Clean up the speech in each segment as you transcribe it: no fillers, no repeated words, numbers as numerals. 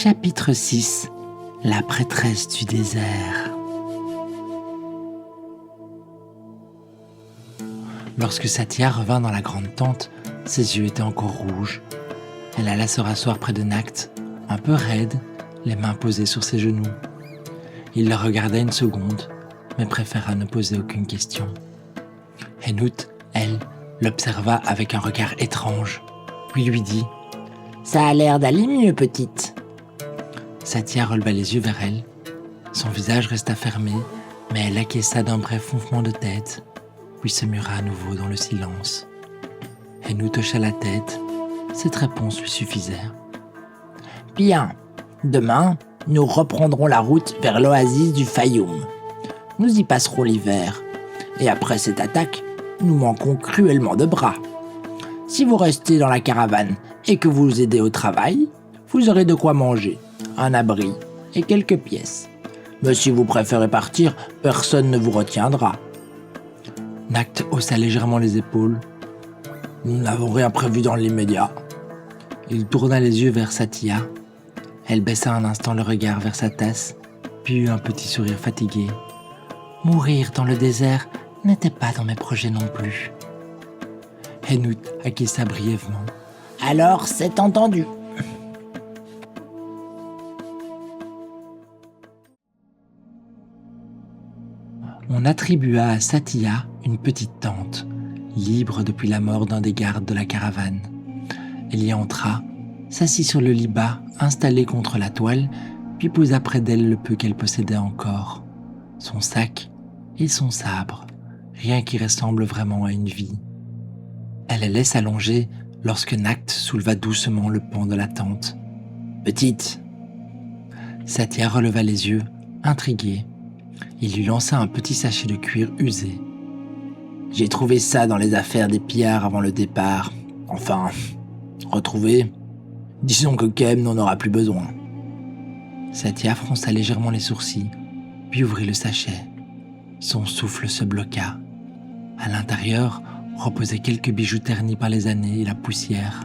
Chapitre 6. La prêtresse du désert. Lorsque Satya revint dans la grande tente, ses yeux étaient encore rouges. Elle alla se rasseoir près de Nact, un peu raide, les mains posées sur ses genoux. Il la regarda une seconde, mais préféra ne poser aucune question. Henout, elle, l'observa avec un regard étrange, puis lui dit « Ça a l'air d'aller mieux, petite !» Satya releva les yeux vers elle. Son visage resta fermé, mais elle acquiesça d'un bref mouvement de tête, puis se mura à nouveau dans le silence. Henout hocha la tête. Cette réponse lui suffisait. « Bien, demain, nous reprendrons la route vers l'oasis du Fayoum. Nous y passerons l'hiver, et après cette attaque, nous manquons cruellement de bras. Si vous restez dans la caravane et que vous aidez au travail, vous aurez de quoi manger, un abri et quelques pièces. Mais si vous préférez partir, personne ne vous retiendra. » Nact haussa légèrement les épaules. « Nous n'avons rien prévu dans l'immédiat. » Il tourna les yeux vers Satya. Elle baissa un instant le regard vers sa tasse, puis eut un petit sourire fatigué. Mourir dans le désert n'était pas dans mes projets non plus. Henout acquiesça brièvement. « Alors, c'est entendu. » On attribua à Satya une petite tente, libre depuis la mort d'un des gardes de la caravane. Elle y entra, s'assit sur le lit bas, installé contre la toile, puis posa près d'elle le peu qu'elle possédait encore. Son sac et son sabre, rien qui ressemble vraiment à une vie. Elle allait s'allonger lorsque Nact souleva doucement le pan de la tente. « Petite !» Satya releva les yeux, intrigué. Il lui lança un petit sachet de cuir usé. « J'ai trouvé ça dans les affaires des pillards avant le départ. Enfin, retrouvé. Disons que Kem n'en aura plus besoin. » Satya fronça légèrement les sourcils, puis ouvrit le sachet. Son souffle se bloqua. À l'intérieur reposaient quelques bijoux ternis par les années et la poussière.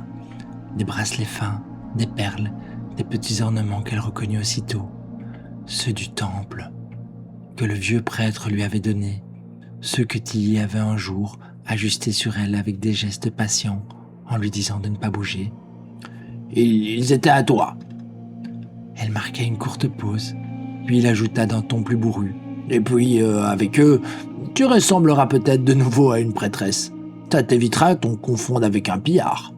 Des bracelets fins, des perles, des petits ornements qu'elle reconnut aussitôt. Ceux du temple, que le vieux prêtre lui avait donnés, ceux que Tilly avait un jour ajustés sur elle avec des gestes patients en lui disant de ne pas bouger. « Ils étaient à toi !» Elle marqua une courte pause, puis il ajouta d'un ton plus bourru. « Et puis, avec eux, tu ressembleras peut-être de nouveau à une prêtresse. Ça t'évitera qu'on confonde avec un pillard. »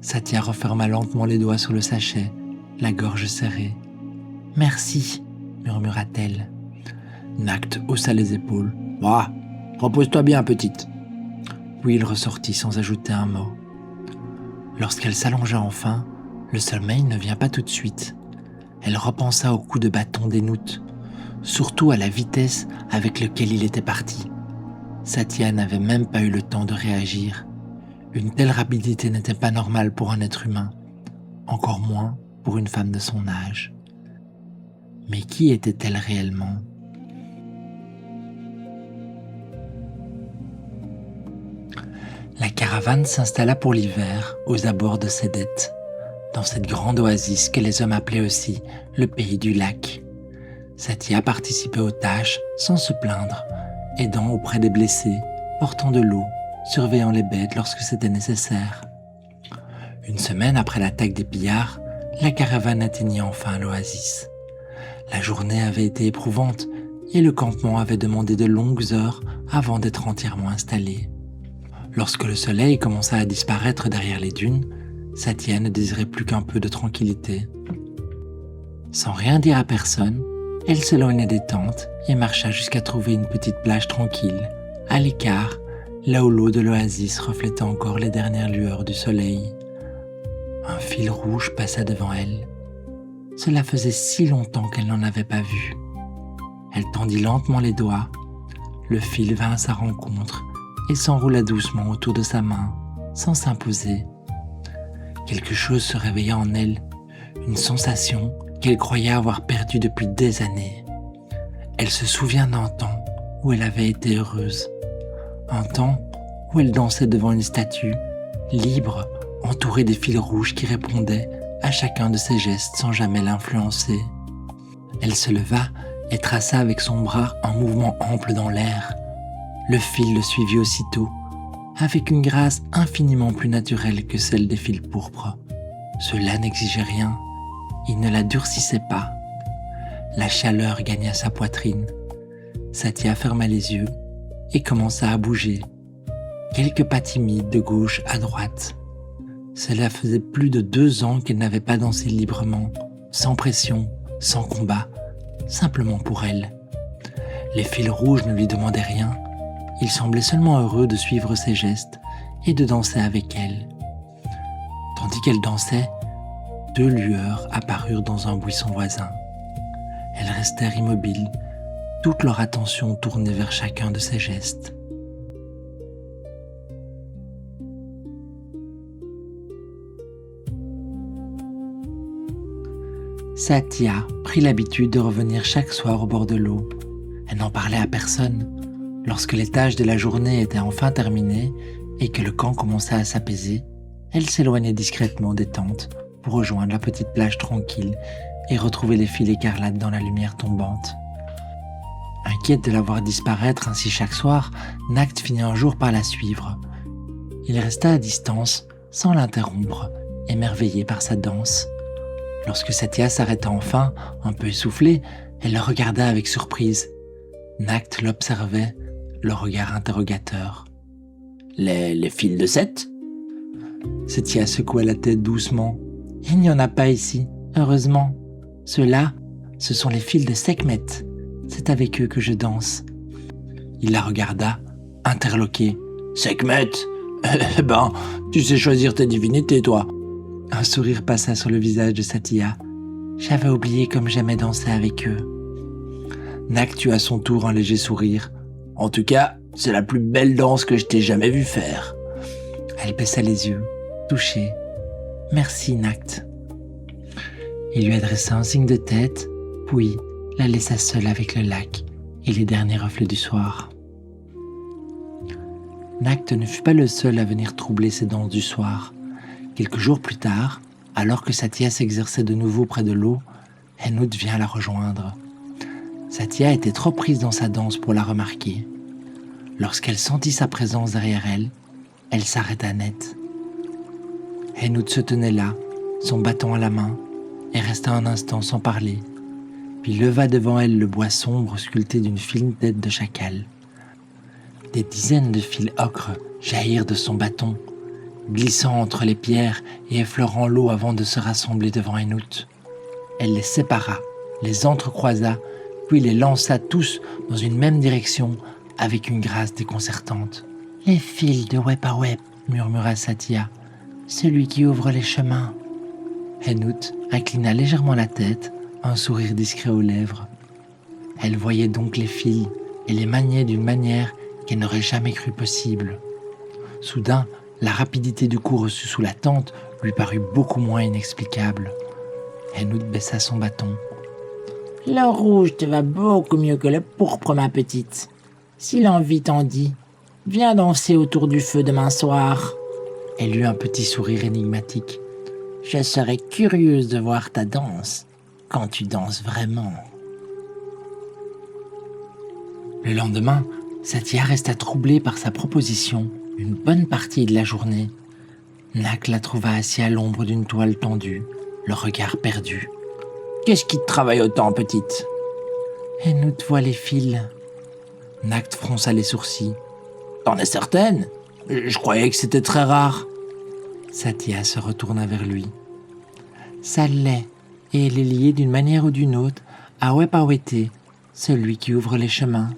Satya referma lentement les doigts sur le sachet, la gorge serrée. « Merci !» murmura-t-elle. Nact haussa les épaules. « Ah, repose-toi bien, petite. » Puis il ressortit sans ajouter un mot. Lorsqu'elle s'allongea enfin, le sommeil ne vient pas tout de suite. Elle repensa au coup de bâton d'Henout, surtout à la vitesse avec laquelle il était parti. Satya n'avait même pas eu le temps de réagir. Une telle rapidité n'était pas normale pour un être humain, encore moins pour une femme de son âge. Mais qui était-elle réellement ? La caravane s'installa pour l'hiver aux abords de Sedet, dans cette grande oasis que les hommes appelaient aussi le pays du lac. Satya participait aux tâches sans se plaindre, aidant auprès des blessés, portant de l'eau, surveillant les bêtes lorsque c'était nécessaire. Une semaine après l'attaque des pillards, la caravane atteignit enfin l'oasis. La journée avait été éprouvante et le campement avait demandé de longues heures avant d'être entièrement installé. Lorsque le soleil commença à disparaître derrière les dunes, Satya ne désirait plus qu'un peu de tranquillité. Sans rien dire à personne, elle s'éloigna des tentes et marcha jusqu'à trouver une petite plage tranquille, à l'écart, là où l'eau de l'oasis reflétait encore les dernières lueurs du soleil. Un fil rouge passa devant elle. Cela faisait si longtemps qu'elle n'en avait pas vu. Elle tendit lentement les doigts. Le fil vint à sa rencontre et s'enroula doucement autour de sa main, sans s'imposer. Quelque chose se réveilla en elle, une sensation qu'elle croyait avoir perdue depuis des années. Elle se souvient d'un temps où elle avait été heureuse, un temps où elle dansait devant une statue, libre, entourée des fils rouges qui répondaient à chacun de ses gestes sans jamais l'influencer. Elle se leva et traça avec son bras un mouvement ample dans l'air. Le fil le suivit aussitôt, avec une grâce infiniment plus naturelle que celle des fils pourpres. Cela n'exigeait rien, il ne la durcissait pas. La chaleur gagna sa poitrine. Satya ferma les yeux et commença à bouger. Quelques pas timides de gauche à droite. Cela faisait plus de 2 ans qu'elle n'avait pas dansé librement, sans pression, sans combat, simplement pour elle. Les fils rouges ne lui demandaient rien. Il semblait seulement heureux de suivre ses gestes et de danser avec elle. Tandis qu'elle dansait, 2 lueurs apparurent dans un buisson voisin. Elles restèrent immobiles, toute leur attention tournée vers chacun de ses gestes. Satya prit l'habitude de revenir chaque soir au bord de l'eau. Elle n'en parlait à personne. Lorsque les tâches de la journée étaient enfin terminées et que le camp commençait à s'apaiser, elle s'éloignait discrètement des tentes pour rejoindre la petite plage tranquille et retrouver les fils écarlates dans la lumière tombante. Inquiète de la voir disparaître ainsi chaque soir, Nact finit un jour par la suivre. Il resta à distance, sans l'interrompre, émerveillé par sa danse. Lorsque Satya s'arrêta enfin, un peu essoufflée, elle le regarda avec surprise. Nact l'observait, le regard interrogateur. Les fils de 7 ?» Satya secoua la tête doucement. « Il n'y en a pas ici, heureusement. Ceux-là, ce sont les fils de Sekhmet. C'est avec eux que je danse. » Il la regarda, interloqué. « Sekhmet ? Eh ben, tu sais choisir tes divinités, toi. » Un sourire passa sur le visage de Satya. J'avais oublié comme j'aimais danser avec eux. Nact eut à son tour un léger sourire. En tout cas, c'est la plus belle danse que je t'ai jamais vue faire. Elle baissa les yeux, touchée. Merci, Nact. Il lui adressa un signe de tête, puis la laissa seule avec le lac et les derniers reflets du soir. Nact ne fut pas le seul à venir troubler ses danses du soir. Quelques jours plus tard, alors que Satya s'exerçait de nouveau près de l'eau, Henout vient la rejoindre. Satya était trop prise dans sa danse pour la remarquer. Lorsqu'elle sentit sa présence derrière elle, elle s'arrêta net. Henout se tenait là, son bâton à la main, et resta un instant sans parler, puis leva devant elle le bois sombre sculpté d'une fine tête de chacal. Des dizaines de fils ocre jaillirent de son bâton, glissant entre les pierres et effleurant l'eau avant de se rassembler devant Henout. Elle les sépara, les entrecroisa, puis les lança tous dans une même direction avec une grâce déconcertante. « Les fils de Wepawep » murmura Satya, « celui qui ouvre les chemins. » Henout inclina légèrement la tête, un sourire discret aux lèvres. Elle voyait donc les fils et les maniait d'une manière qu'elle n'aurait jamais cru possible. Soudain, la rapidité du coup reçu sous la tente lui parut beaucoup moins inexplicable. Henout baissa son bâton. « Le rouge te va beaucoup mieux que le pourpre, ma petite. Si l'envie t'en dit, viens danser autour du feu demain soir. » Elle eut un petit sourire énigmatique. « Je serais curieuse de voir ta danse, quand tu danses vraiment. » Le lendemain, Satya resta troublée par sa proposition une bonne partie de la journée. Nact la trouva assise à l'ombre d'une toile tendue, le regard perdu. « Qu'est-ce qui te travaille autant, petite ?» « Henout voit les fils. » Nact fronça les sourcils. « T'en es certaine ? Je croyais que c'était très rare. » Satya se retourna vers lui. « Ça l'est, et elle est liée d'une manière ou d'une autre à Wepawete, celui qui ouvre les chemins. »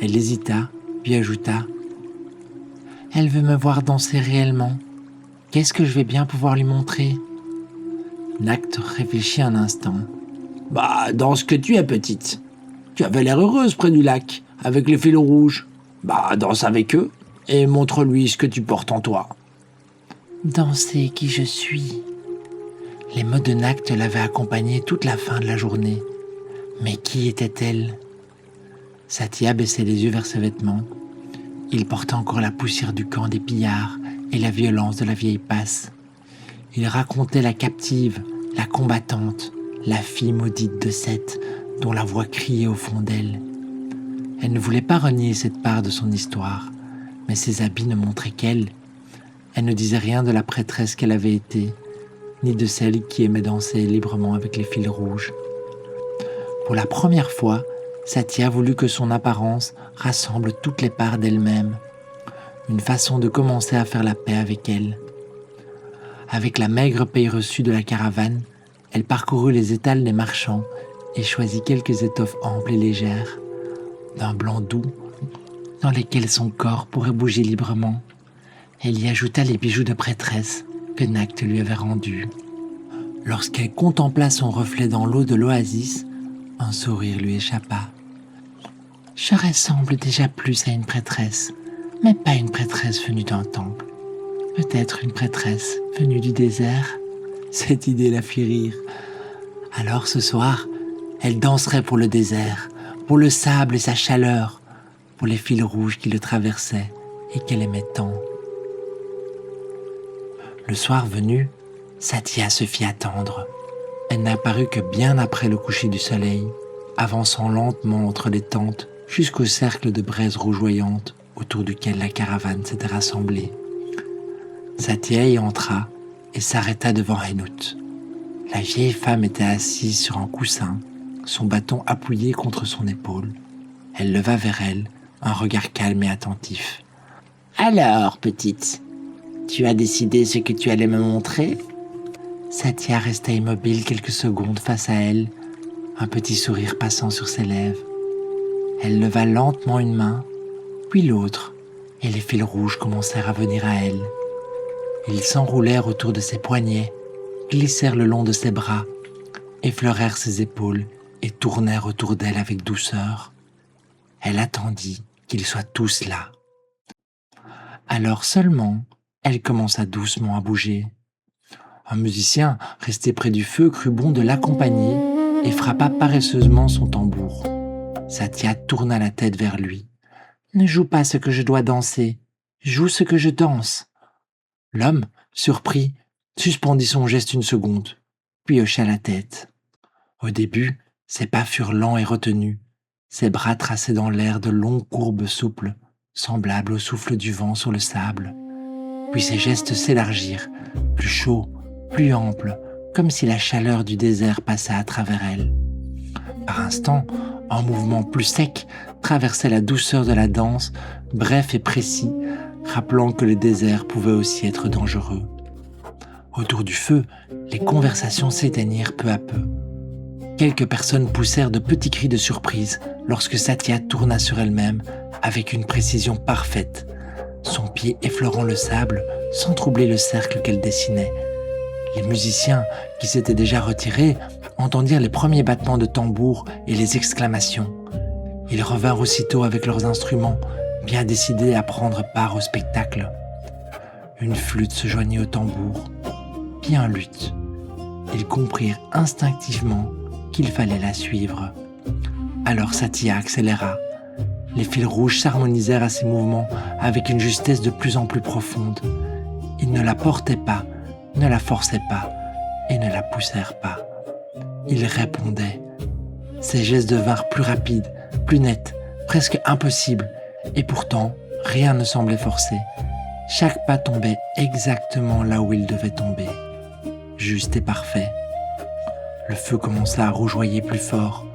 Elle hésita, puis ajouta. « Elle veut me voir danser réellement. Qu'est-ce que je vais bien pouvoir lui montrer ?» Nact réfléchit un instant. « Bah, dans ce que tu es, petite. Tu avais l'air heureuse près du lac, avec les fils rouges. Bah, danse avec eux, et montre-lui ce que tu portes en toi. » Danser qui je suis. Les mots de Nact l'avaient accompagnée toute la fin de la journée. Mais qui était-elle ? Satya baissait les yeux vers ses vêtements. Il portait encore la poussière du camp des pillards et la violence de la vieille passe. Il racontait la captive, la combattante, la fille maudite de Seth, dont la voix criait au fond d'elle. Elle ne voulait pas renier cette part de son histoire, mais ses habits ne montraient qu'elle. Elle ne disait rien de la prêtresse qu'elle avait été, ni de celle qui aimait danser librement avec les fils rouges. Pour la première fois, Satya voulut que son apparence rassemble toutes les parts d'elle-même, une façon de commencer à faire la paix avec elle. Avec la maigre paye reçue de la caravane, elle parcourut les étals des marchands et choisit quelques étoffes amples et légères, d'un blanc doux, dans lesquelles son corps pourrait bouger librement. Elle y ajouta les bijoux de prêtresse que Nacht lui avait rendus. Lorsqu'elle contempla son reflet dans l'eau de l'oasis, un sourire lui échappa. « Je ressemble déjà plus à une prêtresse, mais pas une prêtresse venue d'un temple. Peut-être une prêtresse venue du désert ?» Cette idée la fit rire. Alors ce soir, elle danserait pour le désert, pour le sable et sa chaleur, pour les fils rouges qui le traversaient et qu'elle aimait tant. Le soir venu, Satya se fit attendre. Elle n'apparut que bien après le coucher du soleil, avançant lentement entre les tentes jusqu'au cercle de braises rougeoyantes autour duquel la caravane s'était rassemblée. Satya y entra et s'arrêta devant Henout. La vieille femme était assise sur un coussin, son bâton appuyé contre son épaule. Elle leva vers elle un regard calme et attentif. « Alors, petite, tu as décidé ce que tu allais me montrer ?» Satya resta immobile quelques secondes face à elle, un petit sourire passant sur ses lèvres. Elle leva lentement une main, puis l'autre, et les fils rouges commencèrent à venir à elle. Ils s'enroulèrent autour de ses poignets, glissèrent le long de ses bras, effleurèrent ses épaules et tournèrent autour d'elle avec douceur. Elle attendit qu'ils soient tous là. Alors seulement, elle commença doucement à bouger. Un musicien, resté près du feu, crut bon de l'accompagner et frappa paresseusement son tambour. Satya tourna la tête vers lui. « Ne joue pas ce que je dois danser, joue ce que je danse. » L'homme, surpris, suspendit son geste une seconde, puis hocha la tête. Au début, ses pas furent lents et retenus, ses bras traçaient dans l'air de longues courbes souples, semblables au souffle du vent sur le sable. Puis ses gestes s'élargirent, plus chauds, plus amples, comme si la chaleur du désert passait à travers elle. Par instants, un mouvement plus sec traversait la douceur de la danse, bref et précis, rappelant que le désert pouvait aussi être dangereux. Autour du feu, les conversations s'éteignirent peu à peu. Quelques personnes poussèrent de petits cris de surprise lorsque Satya tourna sur elle-même avec une précision parfaite, son pied effleurant le sable sans troubler le cercle qu'elle dessinait. Les musiciens, qui s'étaient déjà retirés, entendirent les premiers battements de tambour et les exclamations. Ils revinrent aussitôt avec leurs instruments, bien décidés à prendre part au spectacle. Une flûte se joignit au tambour, puis un luth. Ils comprirent instinctivement qu'il fallait la suivre. Alors Satya accéléra. Les fils rouges s'harmonisèrent à ses mouvements avec une justesse de plus en plus profonde. Ils ne la portaient pas, ne la forçaient pas et ne la poussèrent pas. Ils répondaient. Ses gestes devinrent plus rapides, plus nets, presque impossibles, et pourtant rien ne semblait forcé. Chaque pas tombait exactement là où il devait tomber, juste et parfait. Le feu commença à rougeoyer plus fort.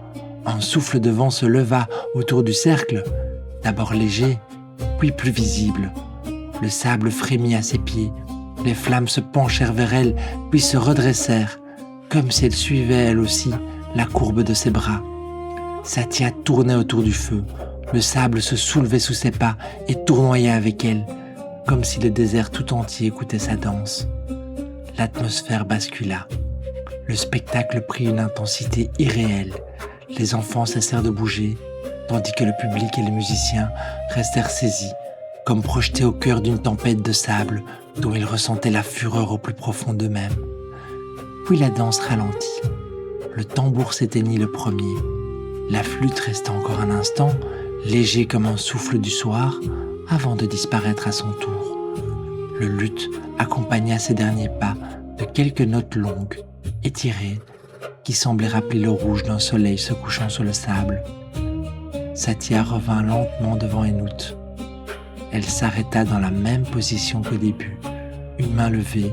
Un souffle de vent se leva autour du cercle, d'abord léger, puis plus visible. Le sable frémit à ses pieds. Les flammes se penchèrent vers elle, puis se redressèrent, comme si elle suivait elle aussi la courbe de ses bras. Satya tournait autour du feu. Le sable se soulevait sous ses pas et tournoyait avec elle, comme si le désert tout entier écoutait sa danse. L'atmosphère bascula. Le spectacle prit une intensité irréelle. Les enfants cessèrent de bouger, tandis que le public et les musiciens restèrent saisis, comme projetés au cœur d'une tempête de sable dont ils ressentaient la fureur au plus profond d'eux-mêmes. Puis la danse ralentit. Le tambour s'éteignit le premier. La flûte resta encore un instant, léger comme un souffle du soir, avant de disparaître à son tour. Le luth accompagna ses derniers pas de quelques notes longues, étirées, qui semblaient rappeler le rouge d'un soleil se couchant sur le sable. Satia revint lentement devant Henout. Elle s'arrêta dans la même position qu'au début, une main levée,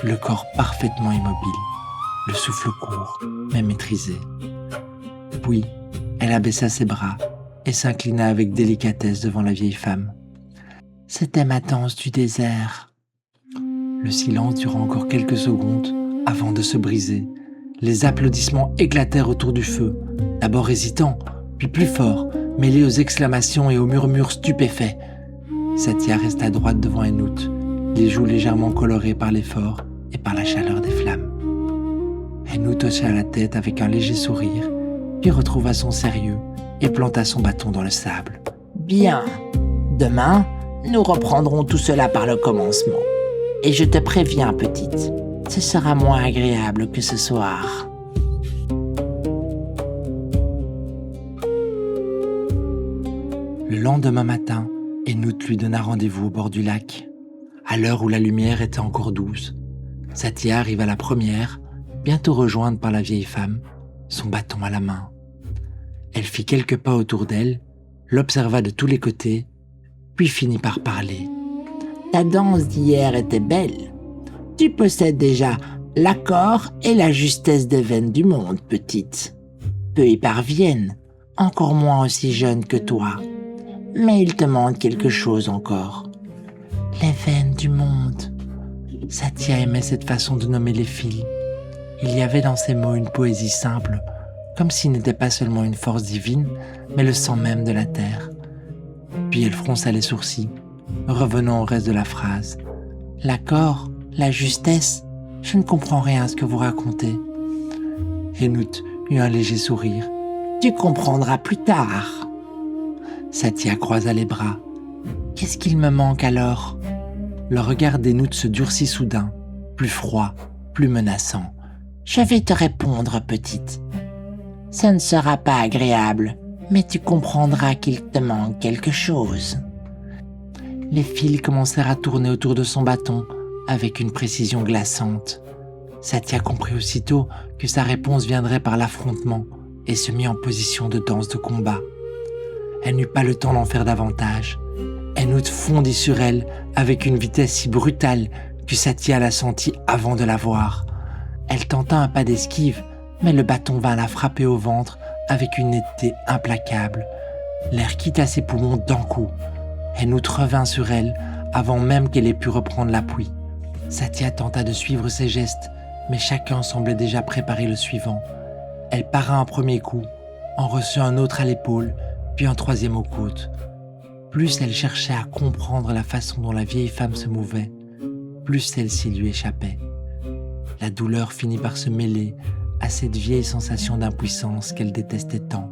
le corps parfaitement immobile, le souffle court, mais maîtrisé. Puis, elle abaissa ses bras et s'inclina avec délicatesse devant la vieille femme. « C'était ma danse du désert. » Le silence dura encore quelques secondes avant de se briser. Les applaudissements éclatèrent autour du feu, d'abord hésitants, puis plus forts, mêlés aux exclamations et aux murmures stupéfaits. Satia resta droite devant Henout, les joues légèrement colorées par l'effort et par la chaleur des flammes. Henout hocha la tête avec un léger sourire, puis retrouva son sérieux et planta son bâton dans le sable. « Bien, demain, nous reprendrons tout cela par le commencement. Et je te préviens, petite, ce sera moins agréable que ce soir. » Le lendemain matin, Henout lui donna rendez-vous au bord du lac. À l'heure où la lumière était encore douce, Satia arriva la première, bientôt rejointe par la vieille femme, son bâton à la main. Elle fit quelques pas autour d'elle, l'observa de tous les côtés, puis finit par parler. « Ta danse d'hier était belle. Tu possèdes déjà l'accord et la justesse des veines du monde, petite. Peu y parviennent, encore moins aussi jeunes que toi. Mais il te manque quelque chose encore. » Les veines du monde. Satia aimait cette façon de nommer les filles. Il y avait dans ces mots une poésie simple, comme s'il n'était pas seulement une force divine, mais le sang même de la terre. Puis elle fronça les sourcils, revenant au reste de la phrase. « L'accord, la justesse, je ne comprends rien à ce que vous racontez. » Henout eut un léger sourire. « Tu comprendras plus tard. » Satia croisa les bras. « Qu'est-ce qu'il me manque alors ?» Le regard d'Henout se durcit soudain, plus froid, plus menaçant. « Je vais te répondre, petite. Ce ne sera pas agréable, mais tu comprendras qu'il te manque quelque chose. » Les fils commencèrent à tourner autour de son bâton avec une précision glaçante. Satia comprit aussitôt que sa réponse viendrait par l'affrontement et se mit en position de danse de combat. Elle n'eut pas le temps d'en faire davantage. Henout fondit sur elle avec une vitesse si brutale que Satia la sentit avant de la voir. Elle tenta un pas d'esquive, mais le bâton vint la frapper au ventre avec une netteté implacable. L'air quitta ses poumons d'un coup. Henout revint sur elle avant même qu'elle ait pu reprendre l'appui. Satia tenta de suivre ses gestes, mais chacun semblait déjà préparer le suivant. Elle para un premier coup, en reçut un autre à l'épaule, puis un troisième aux côtes. Plus elle cherchait à comprendre la façon dont la vieille femme se mouvait, plus celle-ci lui échappait. La douleur finit par se mêler à cette vieille sensation d'impuissance qu'elle détestait tant.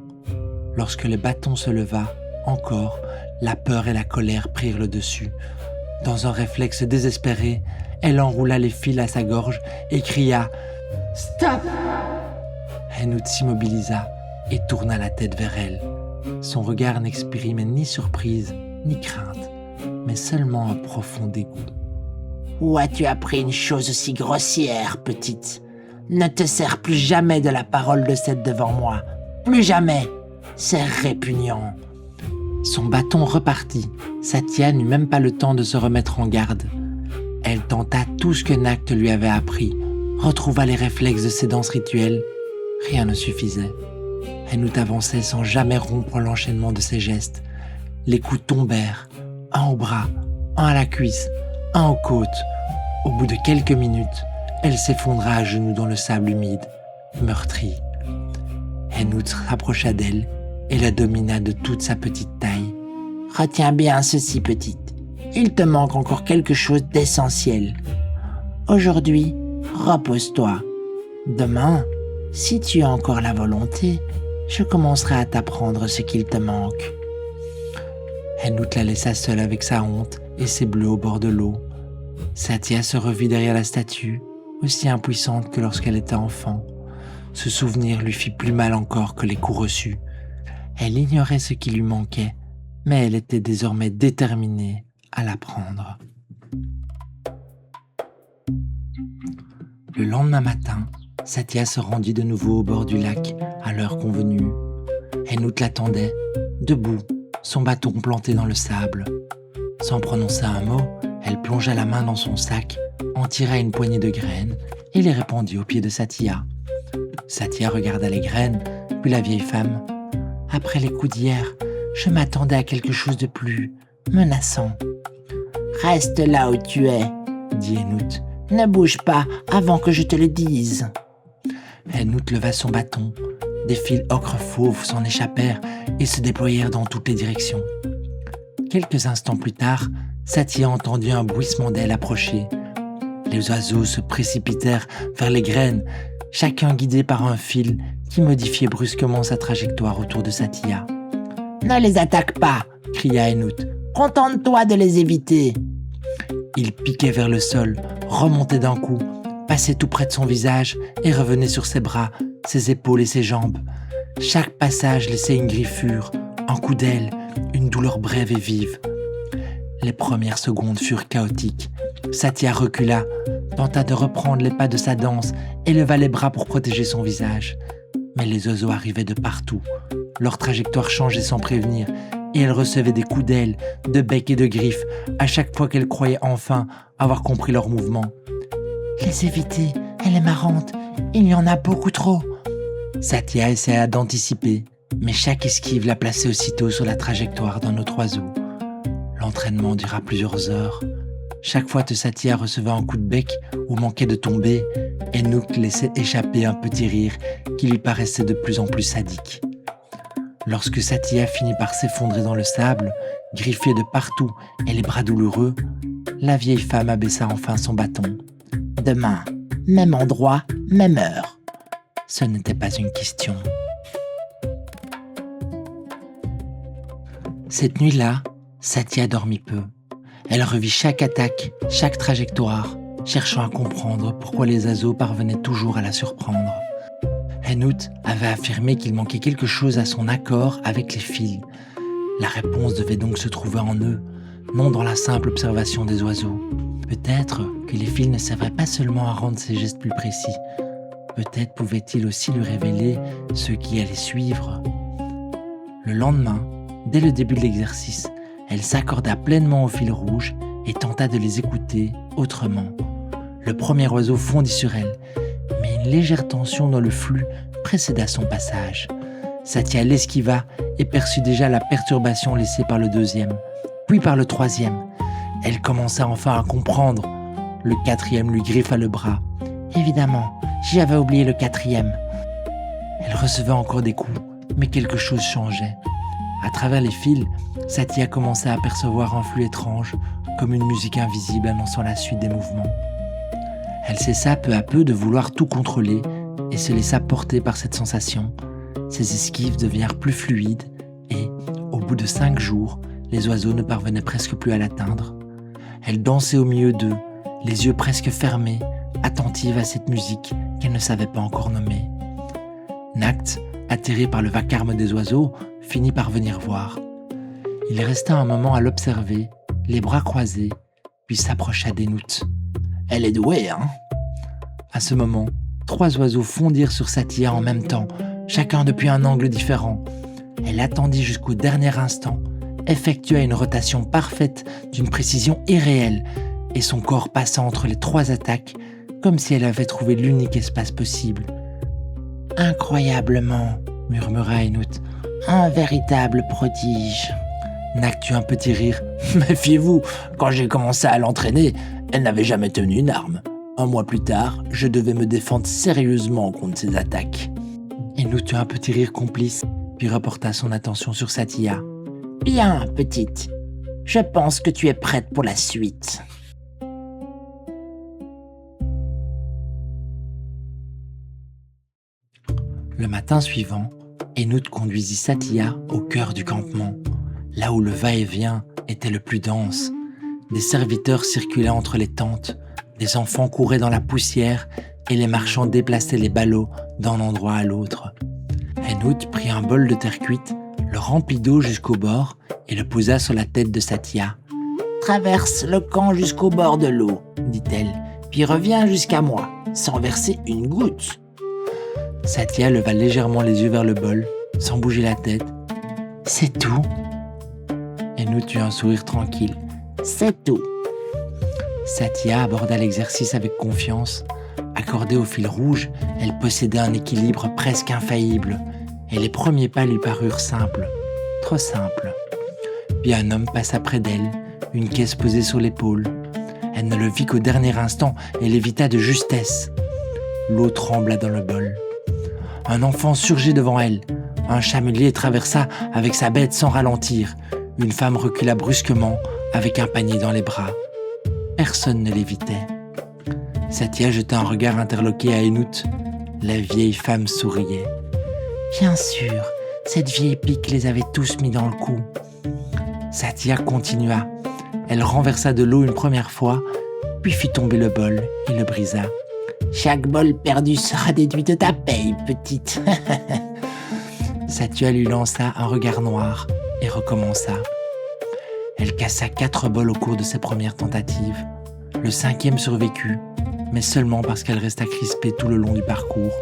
Lorsque le bâton se leva, encore, la peur et la colère prirent le dessus. Dans un réflexe désespéré, elle enroula les fils à sa gorge et cria « Stop !» Henout s'immobilisa et tourna la tête vers elle. Son regard n'exprimait ni surprise, ni crainte, mais seulement un profond dégoût. « Où as-tu appris une chose aussi grossière, petite ? Ne te sers plus jamais de la parole de cette devant moi. Plus jamais. C'est répugnant. » Son bâton repartit. Satia n'eut même pas le temps de se remettre en garde. Elle tenta tout ce que Nacht lui avait appris, retrouva les réflexes de ses danses rituelles. Rien ne suffisait. Henout avançait sans jamais rompre l'enchaînement de ses gestes. Les coups tombèrent, un au bras, un à la cuisse, un aux côtes. Au bout de quelques minutes, elle s'effondra à genoux dans le sable humide, meurtrie. Henout s'approcha d'elle et la domina de toute sa petite taille. « Retiens bien ceci, petite. Il te manque encore quelque chose d'essentiel. Aujourd'hui, repose-toi. Demain, si tu as encore la volonté, je commencerai à t'apprendre ce qu'il te manque. » Henout la laissa seule avec sa honte et ses bleus au bord de l'eau. Satia se revit derrière la statue, aussi impuissante que lorsqu'elle était enfant. Ce souvenir lui fit plus mal encore que les coups reçus. Elle ignorait ce qui lui manquait, mais elle était désormais déterminée à l'apprendre. Le lendemain matin, Satya se rendit de nouveau au bord du lac à l'heure convenue. Henout l'attendait, debout, son bâton planté dans le sable. Sans prononcer un mot, elle plongea la main dans son sac, en tira une poignée de graines et les répandit aux pieds de Satya. Satya regarda les graines, puis la vieille femme. « Après les coups d'hier, je m'attendais à quelque chose de plus menaçant. »« Reste là où tu es, » dit Henout. « Ne bouge pas avant que je te le dise. » Henout leva son bâton. Des fils ocre fauve s'en échappèrent et se déployèrent dans toutes les directions. Quelques instants plus tard, Satya entendit un bruissement d'ailes approcher. Les oiseaux se précipitèrent vers les graines, chacun guidé par un fil qui modifiait brusquement sa trajectoire autour de Satya. « Ne les attaque pas !» cria Henout. « Contente-toi de les éviter !» Il piquait vers le sol, remontait d'un coup, passait tout près de son visage et revenait sur ses bras, ses épaules et ses jambes. Chaque passage laissait une griffure, un coup d'aile, une douleur brève et vive. Les premières secondes furent chaotiques. Satya recula, tenta de reprendre les pas de sa danse et leva les bras pour protéger son visage. Mais les oiseaux arrivaient de partout. Leur trajectoire changeait sans prévenir et elle recevait des coups d'aile, de bec et de griffes à chaque fois qu'elle croyait enfin avoir compris leur mouvement. « Les éviter, elle est marrante, il y en a beaucoup trop. » Satya essaya d'anticiper, mais chaque esquive la plaçait aussitôt sur la trajectoire d'un autre oiseau. L'entraînement dura plusieurs heures. Chaque fois que Satya recevait un coup de bec ou manquait de tomber, Henout laissait échapper un petit rire qui lui paraissait de plus en plus sadique. Lorsque Satya finit par s'effondrer dans le sable, griffée de partout et les bras douloureux, la vieille femme abaissa enfin son bâton. « Demain, même endroit, même heure. » Ce n'était pas une question. Cette nuit-là, Satya dormit peu. Elle revit chaque attaque, chaque trajectoire, cherchant à comprendre pourquoi les oiseaux parvenaient toujours à la surprendre. Henout avait affirmé qu'il manquait quelque chose à son accord avec les fils. La réponse devait donc se trouver en eux, non dans la simple observation des oiseaux. Peut-être que les fils ne servaient pas seulement à rendre ses gestes plus précis. Peut-être pouvaient-ils aussi lui révéler ce qui allait suivre. Le lendemain, dès le début de l'exercice, elle s'accorda pleinement au fil rouge et tenta de les écouter autrement. Le premier oiseau fondit sur elle, mais une légère tension dans le flux précéda son passage. Satya l'esquiva et perçut déjà la perturbation laissée par le deuxième, puis par le troisième. Elle commença enfin à comprendre. Le quatrième lui griffa le bras. « Évidemment, j'avais oublié le quatrième. » Elle recevait encore des coups, mais quelque chose changeait. À travers les fils, Satya commença à percevoir un flux étrange, comme une musique invisible annonçant la suite des mouvements. Elle cessa peu à peu de vouloir tout contrôler et se laissa porter par cette sensation. Ses esquives devinrent plus fluides et, au bout de 5 jours, les oiseaux ne parvenaient presque plus à l'atteindre. Elle dansait au milieu d'eux, les yeux presque fermés, attentive à cette musique qu'elle ne savait pas encore nommer. Nact, atterré par le vacarme des oiseaux, finit par venir voir. Il resta un moment à l'observer, les bras croisés, puis s'approcha d'Henout. « Elle est douée, hein ?» À ce moment, 3 oiseaux fondirent sur Satya en même temps, chacun depuis un angle différent. Elle attendit jusqu'au dernier instant, effectua une rotation parfaite d'une précision irréelle, et son corps passa entre les 3 attaques, comme si elle avait trouvé l'unique espace possible. « Incroyablement, » murmura Henout, « un véritable prodige. » Nact eut un petit rire. « Méfiez-vous, quand j'ai commencé à l'entraîner, elle n'avait jamais tenu une arme. 1 mois plus tard, je devais me défendre sérieusement contre ses attaques. » Henout eut un petit rire complice, puis reporta son attention sur Satya. « Bien, petite, je pense que tu es prête pour la suite. » Le matin suivant, Henout conduisit Satya au cœur du campement, là où le va-et-vient était le plus dense. Des serviteurs circulaient entre les tentes, des enfants couraient dans la poussière et les marchands déplaçaient les ballots d'un endroit à l'autre. Henout prit un bol de terre cuite, le remplit d'eau jusqu'au bord et le posa sur la tête de Satya. « Traverse le camp jusqu'au bord de l'eau, dit-elle, puis reviens jusqu'à moi. sans verser une goutte. Satya leva légèrement les yeux vers le bol, sans bouger la tête. C'est tout. Enout eut un sourire tranquille. C'est tout. Satya aborda l'exercice avec confiance. Accordée au fil rouge, elle possédait un équilibre presque infaillible, et les premiers pas lui parurent simples, trop simples. Puis un homme passa près d'elle, une caisse posée sur l'épaule. Elle ne le vit qu'au dernier instant et l'évita de justesse. L'eau trembla dans le bol. Un enfant surgit devant elle. Un chamelier traversa avec sa bête sans ralentir. Une femme recula brusquement avec un panier dans les bras. Personne ne l'évitait. Satya jeta un regard interloqué à Enout. La vieille femme souriait. Bien sûr, cette vieille pique les avait tous mis dans le coup. Satya continua. Elle renversa de l'eau une première fois, puis fit tomber le bol et le brisa. Chaque bol perdu sera déduit de ta paye, petite. Satya lui lança un regard noir et recommença. Elle cassa 4 bols au cours de ses premières tentatives. Le 5e survécut, mais seulement parce qu'elle resta crispée tout le long du parcours,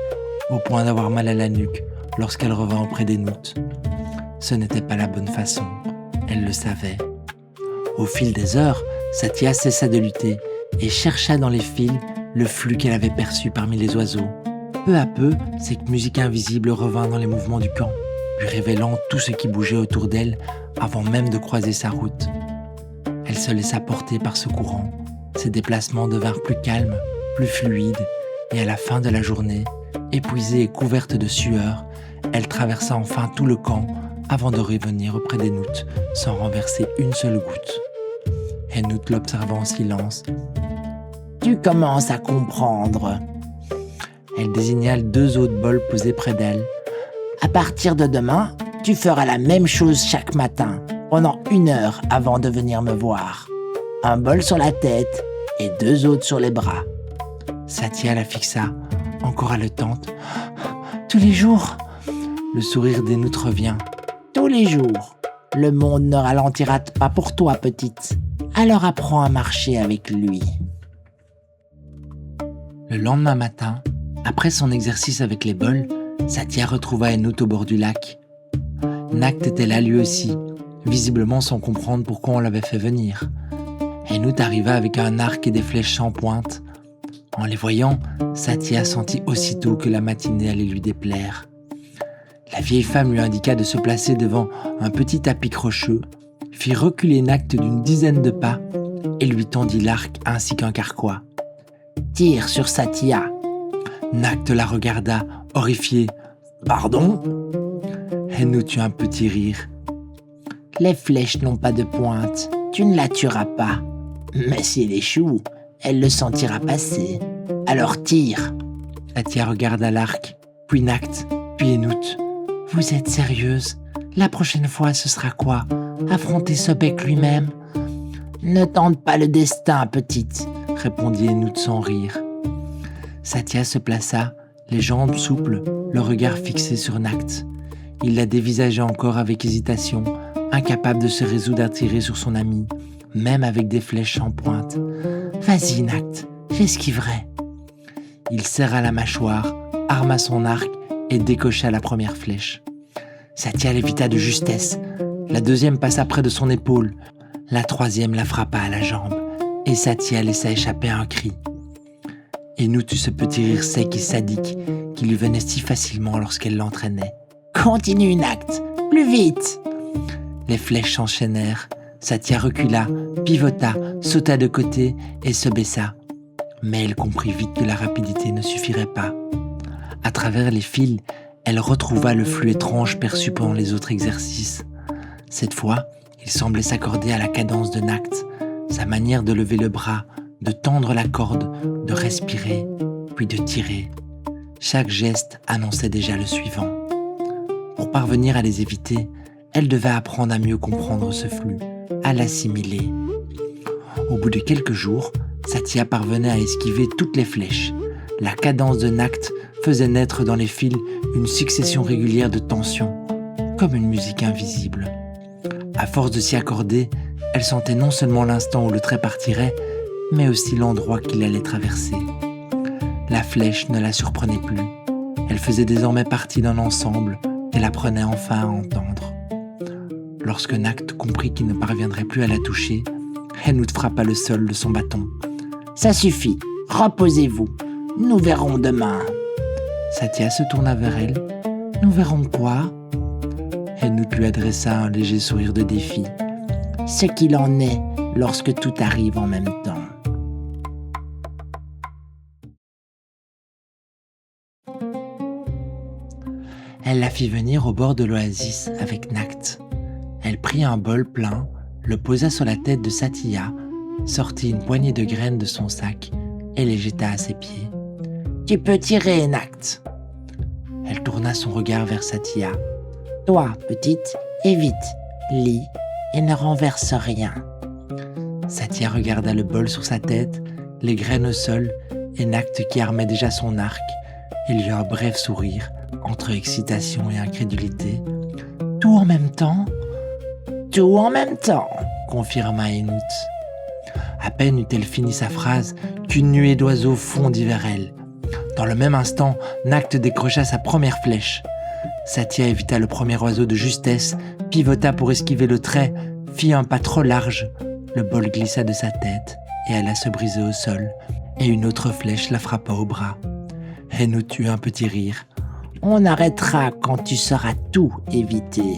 au point d'avoir mal à la nuque lorsqu'elle revint auprès d'Enout. Ce n'était pas la bonne façon, elle le savait. Au fil des heures, Satya cessa de lutter et chercha dans les fils le flux qu'elle avait perçu parmi les oiseaux. Peu à peu, cette musique invisible revint dans les mouvements du camp, lui révélant tout ce qui bougeait autour d'elle avant même de croiser sa route. Elle se laissa porter par ce courant. Ses déplacements devinrent plus calmes, plus fluides, et à la fin de la journée, épuisée et couverte de sueur, elle traversa enfin tout le camp avant de revenir auprès d'Enout sans renverser une seule goutte. Enout l'observa en silence. « Tu commences à comprendre. » Elle désigna 2 autres bols posés près d'elle. « À partir de demain, tu feras la même chose chaque matin, pendant 1 heure avant de venir me voir. Un bol sur la tête et 2 autres sur les bras. » Satya la fixa, encore haletante. « Tous les jours ?» Le sourire d'Enout revint. « Tous les jours. Le monde ne ralentira pas pour toi, petite. Alors apprends à marcher avec lui. » Le lendemain matin, après son exercice avec les bols, Satya retrouva Enout au bord du lac. Nact était là lui aussi, visiblement sans comprendre pourquoi on l'avait fait venir. Enout arriva avec un arc et des flèches sans pointe. En les voyant, Satya sentit aussitôt que la matinée allait lui déplaire. La vieille femme lui indiqua de se placer devant un petit tapis rocheux, fit reculer Nact d'une 10aine de pas et lui tendit l'arc ainsi qu'un carquois. « Tire sur Satya. » Nact la regarda, horrifié. « Pardon ?» Enout eut un petit rire. « Les flèches n'ont pas de pointe. Tu ne la tueras pas. Mais s'il échoue, elle le sentira passer. Alors tire. » Satya regarda l'arc, puis Nact, puis Enout. « Vous êtes sérieuse? La prochaine fois, ce sera quoi? Affronter Sobek lui-même? » « Ne tente pas le destin, petite. » répondit Enout sans rire. Satya se plaça, les jambes souples, le regard fixé sur Nact. Il la dévisageait encore avec hésitation, incapable de se résoudre à tirer sur son ami, même avec des flèches en pointe. « Vas-y, Nact, j'esquiverai. » Il serra la mâchoire, arma son arc et décocha la première flèche. Satya l'évita de justesse. La 2e passa près de son épaule. La 3e la frappa à la jambe. Et Satya laissa échapper un cri. Enout eut ce petit rire sec et sadique qui lui venait si facilement lorsqu'elle l'entraînait. « Continue, Nact, plus vite !» Les flèches s'enchaînèrent. Satya recula, pivota, sauta de côté et se baissa. Mais elle comprit vite que la rapidité ne suffirait pas. À travers les fils, elle retrouva le flux étrange perçu pendant les autres exercices. Cette fois, il semblait s'accorder à la cadence de Nact, sa manière de lever le bras, de tendre la corde, de respirer, puis de tirer. Chaque geste annonçait déjà le suivant. Pour parvenir à les éviter, elle devait apprendre à mieux comprendre ce flux, à l'assimiler. Au bout de quelques jours, Satya parvenait à esquiver toutes les flèches. La cadence de Nact faisait naître dans les fils une succession régulière de tensions, comme une musique invisible. À force de s'y accorder, elle sentait non seulement l'instant où le trait partirait, mais aussi l'endroit qu'il allait traverser. La flèche ne la surprenait plus. Elle faisait désormais partie d'un ensemble qu'elle apprenait enfin à entendre. Lorsque Nact comprit qu'il ne parviendrait plus à la toucher, Henout frappa le sol de son bâton. « Ça suffit, reposez-vous, nous verrons demain. » Satia se tourna vers elle. « Nous verrons quoi ?» Henout lui adressa un léger sourire de défi. « Ce qu'il en est lorsque tout arrive en même temps. » Elle la fit venir au bord de l'oasis avec Nact. Elle prit un bol plein, le posa sur la tête de Satia, sortit une poignée de graines de son sac et les jeta à ses pieds. « Tu peux tirer, Nact. » Elle tourna son regard vers Satia. « Toi, petite, évite, lis et ne renverse rien. » Satia regarda le bol sur sa tête, les graines au sol et Nact qui armait déjà son arc et lui un bref sourire entre excitation et incrédulité. « Tout en même temps ?»« Tout en même temps, » confirma Henout. À peine eut-elle fini sa phrase qu'une nuée d'oiseaux fondit vers elle. Dans le même instant, Nact décrocha sa première flèche. Satia évita le premier oiseau de justesse, pivota pour esquiver le trait, fit un pas trop large. Le bol glissa de sa tête et alla se briser au sol, et une autre flèche la frappa au bras. Henout eut un petit rire. « On arrêtera quand tu sauras tout éviter. »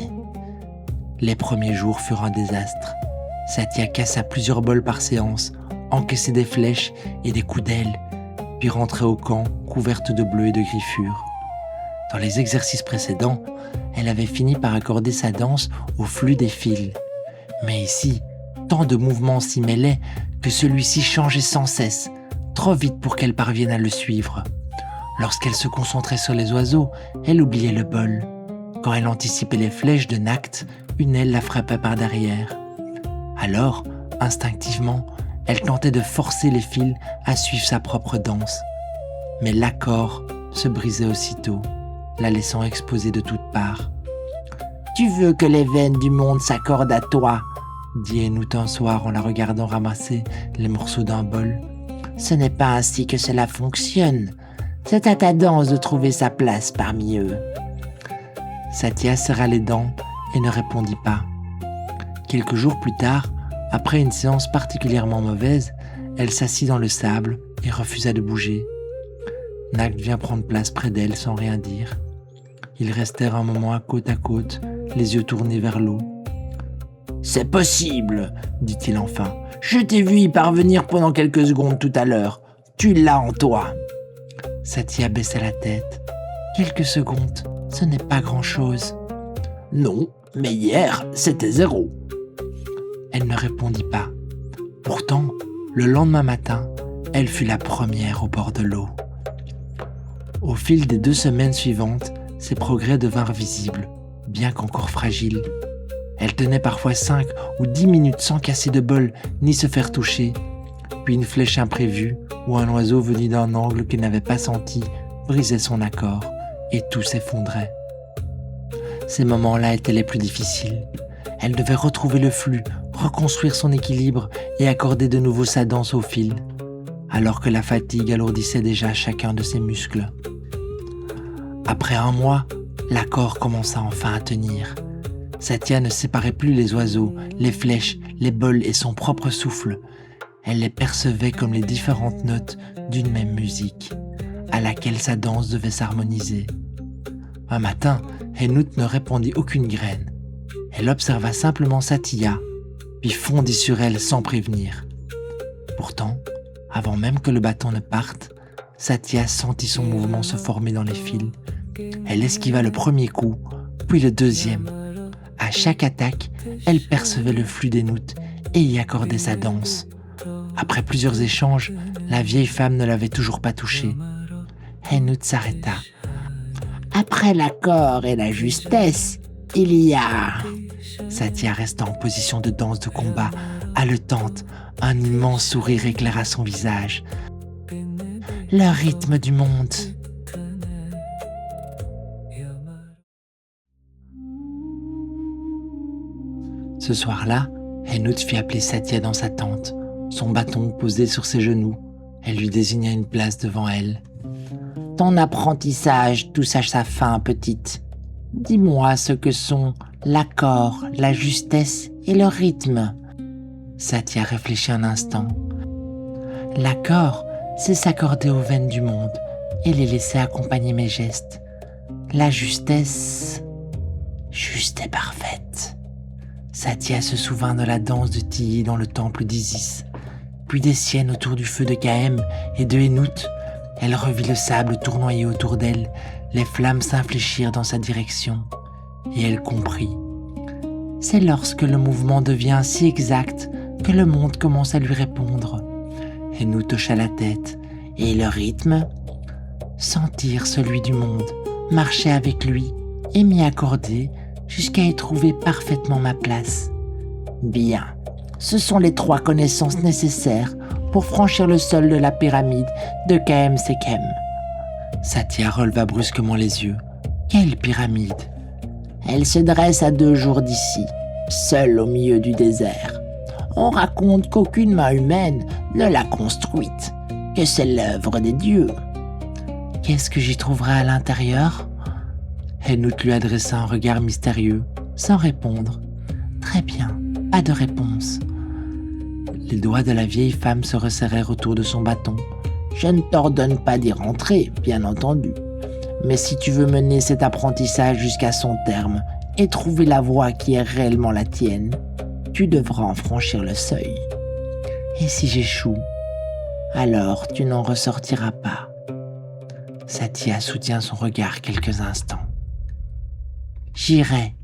Les premiers jours furent un désastre. Satia cassa plusieurs bols par séance, encaissait des flèches et des coups d'aile, puis rentrait au camp couverte de bleu et de griffures. Dans les exercices précédents, elle avait fini par accorder sa danse au flux des fils. Mais ici, tant de mouvements s'y mêlaient que celui-ci changeait sans cesse, trop vite pour qu'elle parvienne à le suivre. Lorsqu'elle se concentrait sur les oiseaux, elle oubliait le bol. Quand elle anticipait les flèches de Nact, une aile la frappait par derrière. Alors, instinctivement, elle tentait de forcer les fils à suivre sa propre danse. Mais l'accord se brisait aussitôt, la laissant exposée de toutes parts. « Tu veux que les veines du monde s'accordent à toi ?» dit Henout un soir en la regardant ramasser les morceaux d'un bol. « Ce n'est pas ainsi que cela fonctionne. C'est à ta danse de trouver sa place parmi eux. » Satia serra les dents et ne répondit pas. Quelques jours plus tard, après une séance particulièrement mauvaise, elle s'assit dans le sable et refusa de bouger. Nact vient prendre place près d'elle sans rien dire. Ils restèrent un moment côte à côte, les yeux tournés vers l'eau. « C'est possible, » dit-il enfin. « Je t'ai vu y parvenir pendant quelques secondes tout à l'heure. Tu l'as en toi. » Satia baissa la tête. « Quelques secondes, ce n'est pas grand-chose. »« Non, mais hier, c'était 0. » Elle ne répondit pas. Pourtant, le lendemain matin, elle fut la première au bord de l'eau. Au fil des 2 semaines suivantes, ses progrès devinrent visibles, bien qu'encore fragiles. Elle tenait parfois 5 ou 10 minutes sans casser de bol ni se faire toucher. Puis une flèche imprévue ou un oiseau venu d'un angle qu'elle n'avait pas senti brisait son accord et tout s'effondrait. Ces moments-là étaient les plus difficiles. Elle devait retrouver le flux, reconstruire son équilibre et accorder de nouveau sa danse au fil, alors que la fatigue alourdissait déjà chacun de ses muscles. Après 1 mois, l'accord commença enfin à tenir. Satia ne séparait plus les oiseaux, les flèches, les bols et son propre souffle. Elle les percevait comme les différentes notes d'une même musique, à laquelle sa danse devait s'harmoniser. Un matin, Henout ne répondit aucune graine. Elle observa simplement Satia, puis fondit sur elle sans prévenir. Pourtant, avant même que le bâton ne parte, Satia sentit son mouvement se former dans les fils. Elle esquiva le premier coup, puis le deuxième. À chaque attaque, elle percevait le flux d'Henout et y accordait sa danse. Après plusieurs échanges, la vieille femme ne l'avait toujours pas touchée. Henout s'arrêta. « Après l'accord et la justesse, il y a... » Satia resta en position de danse de combat, haletante. Un immense sourire éclaira son visage. « Le rythme du monde. » Ce soir-là, Henout fit appeler Satia dans sa tente, son bâton posé sur ses genoux. Elle lui désigna une place devant elle Ton apprentissage touche à sa fin, petite. Dis-moi ce que sont l'accord, la justesse et le rythme. » Satya réfléchit un instant. L'accord, c'est s'accorder aux veines du monde et les laisser accompagner mes gestes. La justesse, juste et parfaite. Satya se souvint de la danse de Tilly dans le temple d'Isis, puis des siennes autour du feu de Gaëm et de Hénout. Elle revit le sable tournoyer autour d'elle, les flammes s'infléchirent dans sa direction, et elle comprit. C'est lorsque le mouvement devient si exact que le monde commence à lui répondre. Hénout hocha la tête, et le rythme, sentir celui du monde, marcher avec lui et m'y accorder jusqu'à y trouver parfaitement ma place. Bien, ce sont les 3 connaissances nécessaires pour franchir le sol de la pyramide de Khem Sekhem. Satya releva brusquement les yeux. Quelle pyramide? Elle se dresse à 2 jours d'ici, seule au milieu du désert. On raconte qu'aucune main humaine ne l'a construite, que c'est l'œuvre des dieux. Qu'est-ce que j'y trouverai à l'intérieur? Hénout lui adressa un regard mystérieux, sans répondre. Très bien, pas de réponse. Les doigts de la vieille femme se resserrèrent autour de son bâton. Je ne t'ordonne pas d'y rentrer, bien entendu. Mais si tu veux mener cet apprentissage jusqu'à son terme et trouver la voie qui est réellement la tienne, tu devras en franchir le seuil. Et si j'échoue? Alors tu n'en ressortiras pas. Satya soutient son regard quelques instants. J'irai,